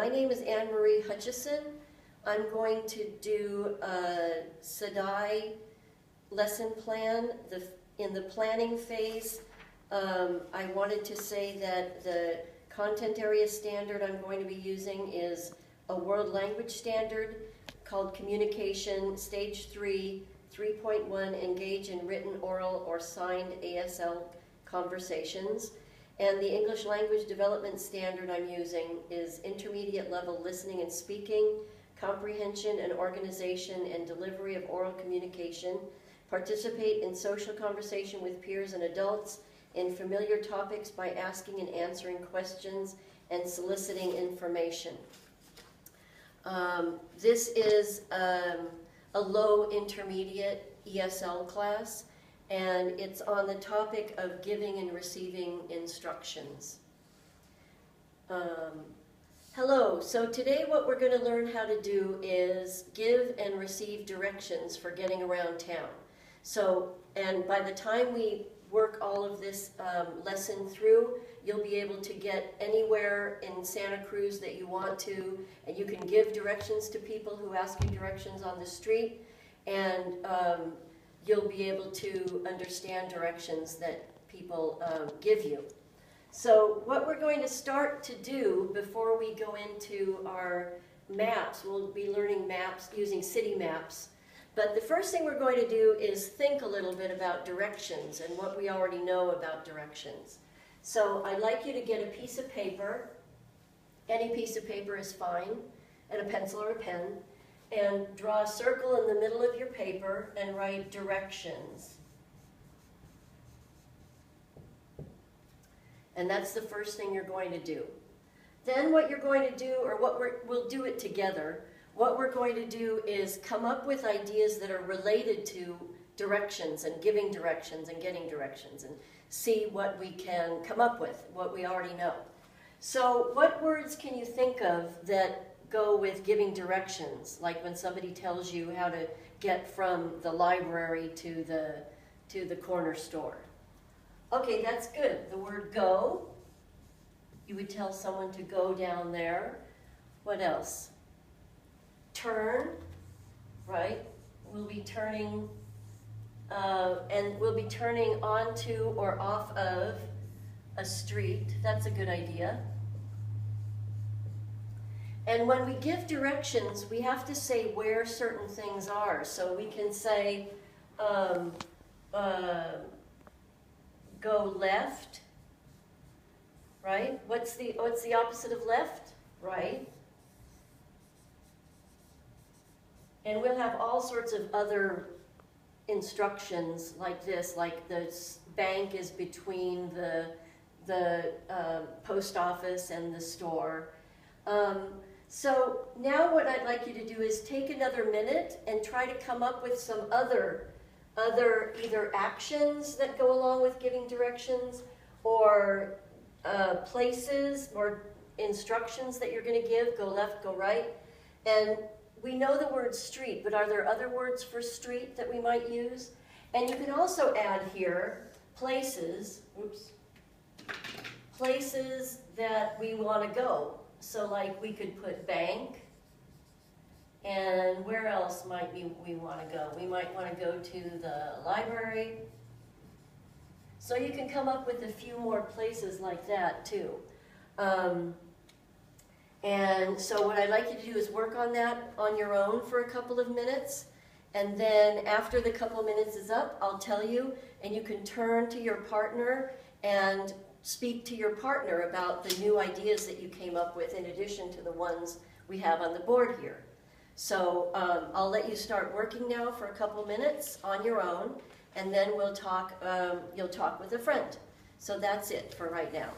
My name is Anne-Marie Hutchison. I'm going to do a SDAIE lesson plan. In the planning phase, I wanted to say that the content area standard I'm going to be using is a world language standard called Communication Stage 3, 3.1, Engage in Written, Oral, or Signed ASL Conversations. And the English Language Development Standard I'm using is Intermediate Level Listening and Speaking, Comprehension and Organization and Delivery of Oral Communication, Participate in Social Conversation with Peers and Adults in Familiar Topics by Asking and Answering Questions and Soliciting Information. This is a low intermediate ESL class, and it's on the topic of giving and receiving instructions. Hello, so today what we're going to learn how to do is give and receive directions for getting around town. So, and by the time we work all of this lesson through, you'll be able to get anywhere in Santa Cruz that you want to, and you can give directions to people who ask you directions on the street, and you'll be able to understand directions that people give you. So what we're going to start to do before we go into our maps, we'll be learning maps using city maps. But the first thing we're going to do is think a little bit about directions and what we already know about directions. So I'd like you to get a piece of paper, any piece of paper is fine, and a pencil or a pen, and draw a circle in the middle of your paper and write directions. And that's the first thing you're going to do. Then what you're going to do, or we'll do it together, what we're going to do is come up with ideas that are related to directions and giving directions and getting directions, and see what we can come up with, what we already know. So what words can you think of that go with giving directions, like when somebody tells you how to get from the library to the corner store? Okay, that's good. The word go, you would tell someone to go down there. What else? Turn, right? We'll be turning, and we'll be turning onto or off of a street. That's a good idea. And when we give directions, we have to say where certain things are. So we can say, go left, right? What's the opposite of left? Right. And we'll have all sorts of other instructions like this, like the bank is between the post office and the store. So now what I'd like you to do is take another minute and try to come up with some other either actions that go along with giving directions, or places or instructions that you're going to give, go left, go right. And we know the word street, but are there other words for street that we might use? And you can also add here places, places that we want to go. So like we could put bank, and where else might we want to go? We might want to go to the library. So you can come up with a few more places like that too. And so what I'd like you to do is work on that on your own for a couple of minutes. And then after the couple of minutes is up, I'll tell you, and you can turn to your partner and speak to your partner about the new ideas that you came up with in addition to the ones we have on the board here. So I'll let you start working now for a couple minutes on your own, and then we'll talk, you'll talk with a friend. So that's it for right now.